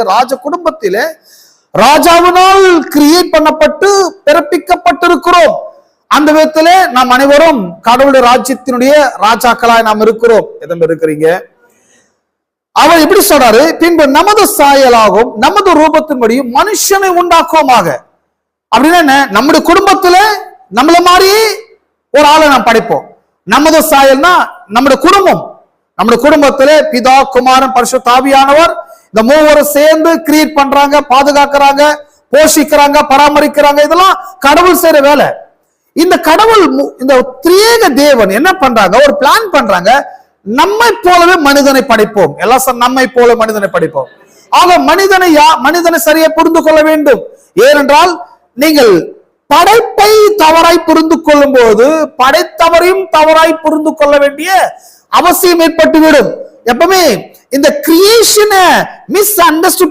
ராஜ குடும்பத்திலே ராஜாவினால் கிரியேட் பண்ணப்பட்டு பிறப்பிக்கப்பட்டிருக்கிறோம். அந்த விதத்திலே நாம் அனைவரும் கடவுளுடைய ராஜ்யத்தினுடைய ராஜாக்களாய் நாம் இருக்கிறோம். எதம் இருக்கிறீங்க? அவர் எப்படி சொல்றாரு? பின்பு நமது சாயலாகும் நமது ரூபத்தின்படியும் மனுஷனை உண்டாக்குவோமாக. அப்படின்னா என்ன? நம்முடைய குடும்பத்துல நம்மள மாதிரி ஒரு ஆளை நாம் படைப்போம். நமது சாயல்னா நம்முடைய குடும்பம். நம்முடைய குடும்பத்திலே பிதா, குமாரன், பரிசுத்த ஆவியானவர் இந்த மூவரும் சேர்ந்து கிரியேட் பண்றாங்க, பாதுகாக்கிறாங்க, போஷிக்கிறாங்க, பராமரிக்கிறாங்க. இதெல்லாம் கடவுள் செய்யற வேலை. இந்த கடவுள், இந்த திரியேக தேவன் என்ன பண்றாங்க? ஒரு பிளான் பண்றாங்க. நம்மை போலவே மனிதனை படைப்போம். எல்லாம் நம்மை போல மனிதனை படைப்போம். ஆக மனிதனை சரியா புரிந்து கொள்ள வேண்டும். ஏனென்றால் நீங்கள் படைப்பை தவறாய் புரிந்து கொள்ளும் போது படைத்தவரையும் தவறாய் புரிந்து கொள்ள வேண்டிய அவசியம் ஏற்பட்டுவிடும். எப்பவுமே இந்த கிரியேஷனை மிஸ் அண்டர்ஸ்டுட்